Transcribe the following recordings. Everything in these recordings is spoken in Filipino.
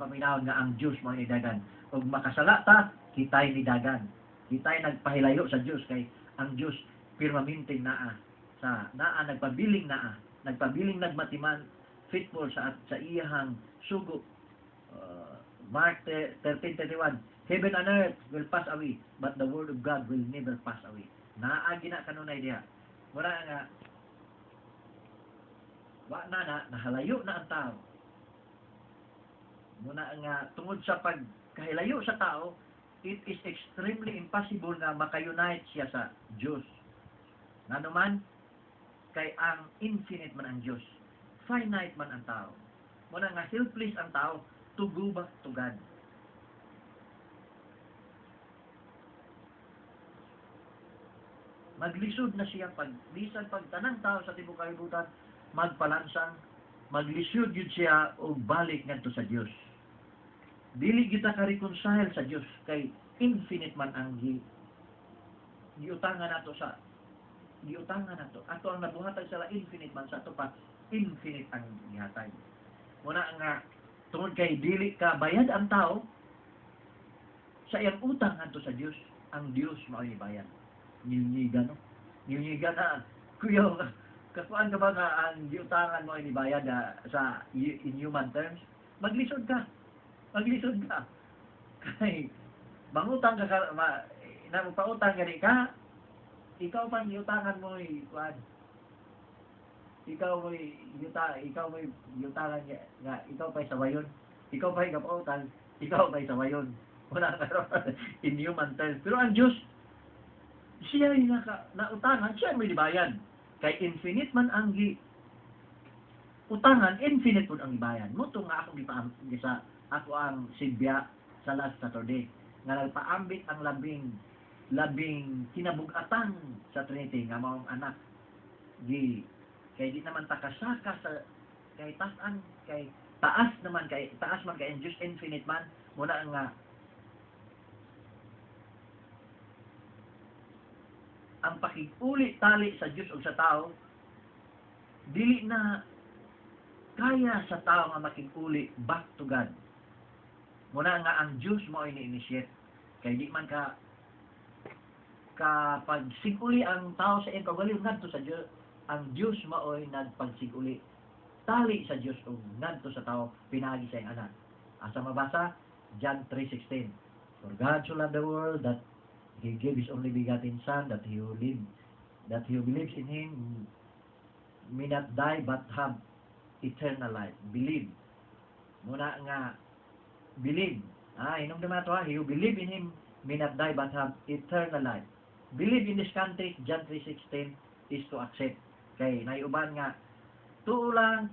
paminahon nga ang Dios mao ni dagan. Ug makasala ta, kitay ni dagan. Kitay nagpahilayo sa Dios kay ang Dios permanenteng naa sa nagpabiling nagmatiman faithful sa iyahang sugo. Mark 13:31, heaven and earth will pass away, but the word of God will never pass away. Naagi na kanunay diha. Mura nga nahalayo na ang tao. Muna nga tungod sa pagkahilayo sa tao, it is extremely impossible na maka-unite siya sa Diyos. Nanuman, kay ang infinite man ang Diyos, finite man ang tao. Muna nga helpless ang tao, to go back to God. Maglisod na siya bisan pag tanang tao sa tibuok kalibutan magpalansang, maglisod yun siya o balik ngadto sa Dios. Dili kita ka-reconcile sa Dios kay infinite man ang giutangan nato. Ato ang nabuhatag sila infinite man sa ato pa infinite ang gihatag. Muna nga tungod kay dili ka bayad ang tao sa iyang utang ngadto sa Dios, ang Dios mao ni bayad. Nilngigan na kuya, kakuan ka ba nga ang giutangan mo ni bayad sa in human terms? Maglisod ka kay mangutang ka na pautang gani ka, ikaw pang giutangan mo kuan, ikaw mo giutangan nga ikaw pa'y sawayon, ikaw pa'y kapautang, ikaw pa'y sawayon. Wala karon in human terms. Pero ang Dios, siya yung nautangan, siya may dibayan. Kay infinite man ang utangan, infinite po ang ibayan. Muto nga akong ako ang sibya sa last Saturday. Nga nagpaambit ang labing kinabug-atang sa Trinity, nga maong anak. Kay di naman takasaka sa kay taas man kay Diyos infinite man, muna nga ang pakig-uli tali sa Diyos o sa tao, dili na kaya sa tao nga makig-uli back to God. Muna nga ang Diyos mo ini-initiate. Kaya di man kapag siguli ang tao sa iyang kaugalingon ngadto sa Diyos, ang Diyos maoy nagpagsiguli tali sa Diyos o ngadto sa tao, pinagi sa iyang anak. Asa mabasa? John 3:16. For God so loved the world that He gave His only begotten Son, that he who believes in Him may not die but have eternal life. Believe. Muna nga, believe. Inom naman ito he who believe in Him may not die but have eternal life. Believe in this context, John 3:16, is to accept. Kay naiuban nga, tuulang,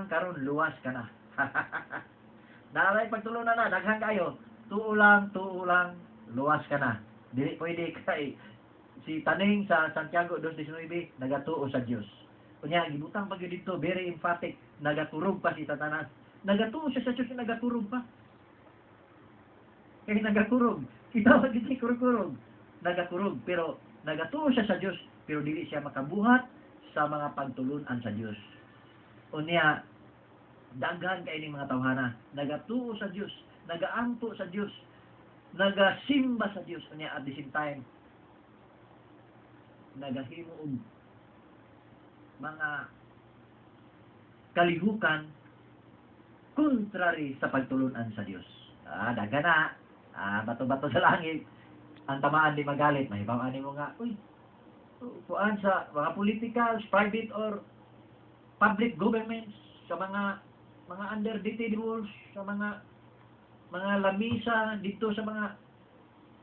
karon luwas ka na. Naray pagtulunan na, daghang kayo. Tuulang, luwas ka na. Dili pwede kay si Taning sa Santiago 2:19 nagatuo sa Dios. Unya gibutang pag dito very emphatic, nagaturog pa si Satanas. Nagatuo siya sa Dios, nagaturog pa. Kaya nagaturog. Kita gid si kurog. Nagaturog pero nagatuo siya sa Dios pero dili siya makabuhat sa mga pagtulunan sa Dios. Unya daghan kay ning mga tawhana, nagatuo sa Dios, nagaangto sa Dios, nagasimba sa Dios, unya at the same time nagahimo og mga kalihukan contrary sa pagtulunan sa Dios. Daga na, bato-bato sa langit, ang tamaan di magalit, may bawaan mo nga, kuan sa mga politicals, private or public governments, sa mga under-dated rules, sa mga lamisa dito sa mga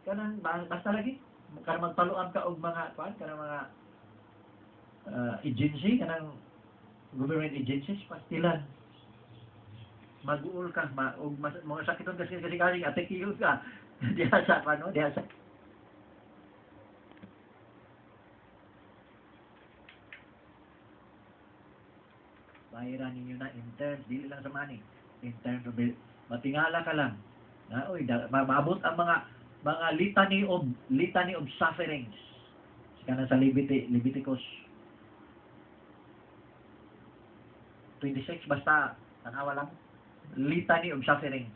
kanang basta lagi kanang magpaluab ka og mga kanang mga agency, kanang government agencies, pastilan mag-uul ka og mga sakiton kasi atekiyo ka diha sa bayaran ninyo na in terms, dili lang sa money, in terms of matingala ka lang na maabot ang mga litany of sufferings kana sa Leviticus 26 basta tanawa lang litany of sufferings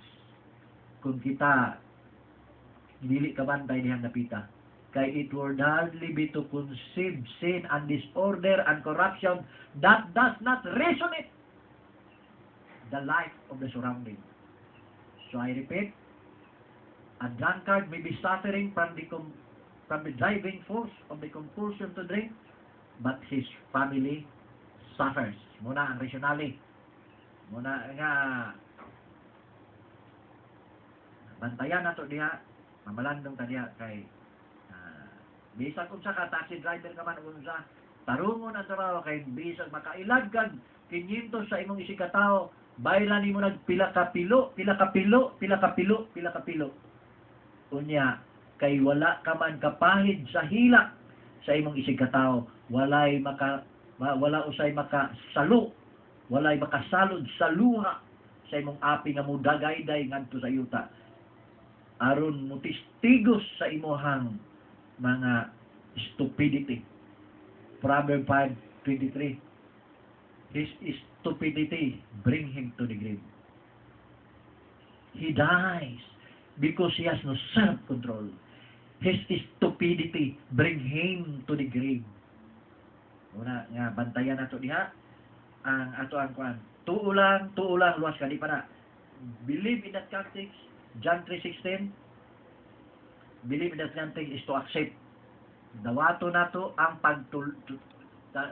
kung kita dili ka bantay dihang napita. Kay it would hardly be to conceive sin and disorder and corruption that does not resonate the life of the surrounding. So I repeat, a drunkard may be suffering from the driving force of the compulsion to drink, but his family suffers. Muna ang rationale. Muna nga bantayan nato diha, mamalandong ta diha kay bisag unsa ka taxi driver ka man unsa tarungon ang trabaho kay bisag makailag kag 500 sa imong isikatawo, bayran nimo nagpila ka pilo. Unya kay wala ka man kapahid sa hila sa imong isikatawo, wala usay makasalo, walay makasalod sa luha sa imong api nga mudagayday ngadto sa yuta aron mo testigos sa imuhang mga stupidity. Proverbs 5:23, his stupidity bring him to the grave. He dies because he has no self-control. His stupidity bring him to the grave. Una nga bantayan nato diha ang ato ang kuan. Tuulang luwas ka di para. Believe in that context, John 3:16. Believe in that context is to accept. Dawato nato ang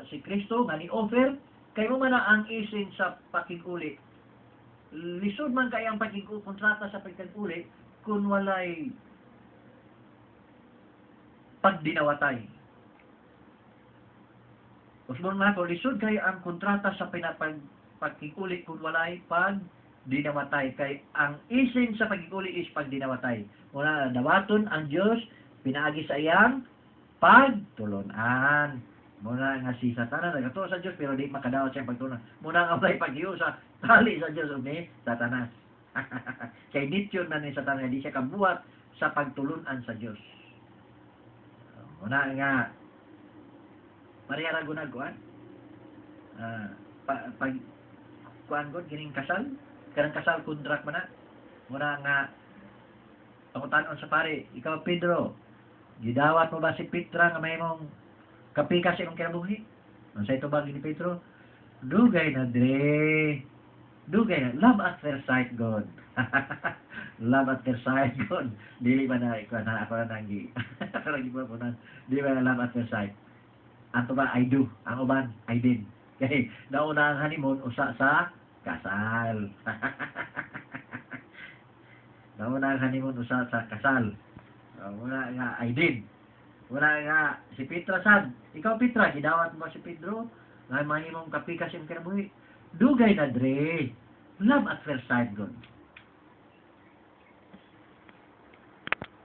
si Kristo nga ni-offer kay mo man ang isin sa pakiguli. Lisod man kay ang kontrata sa pagkaguli kung walay pagdinawatay. Usbon man ko lisod kay ang kontrata sa pagkiguli kung walay pagdinawatay kay ang isin sa pagkiguli is pagdinawatay. Muna dawaton ang Dios pinaagi sa iyang pagtulunan. Muna nga si Satanas nagatuo sa Dios pero di makadawat siya pagtulunan. Muna nga may paghiyo sa tali sa Dios ni Satanas. Kay nityon na ni Satanas di siya kabuhat sa pagtulunan sa Dios. Muna nga Maria Ragunag kuan. Pag kuan gud kining kasal, kanang kasal kontrak man na. Muna nga pangutanon sa pare, ikaw Pedro, gidawat mo ba si Petra nga may mong kapika sa imong kinabuhi? Unsay tubag ni Pedro? Dugay na dre. Dugay na. Love at first sight, God. Love at first sight, God. Dili ba na ikaw na ako na nanggi. Karang iba po na. Dili ba na love at first sight? Ato ba, I do. Ang uban, I did. Kaya, nauna ang honeymoon, usa sa kasal. Nauna ang honeymoon, usa sa kasal. Wala nga, I did. Wala nga, si Petra sad. Ikaw Petra, gidawat mo si Pedro, nga mahimong kapikas yung kinabuhi. Dugay na dre. Love at first sight, God.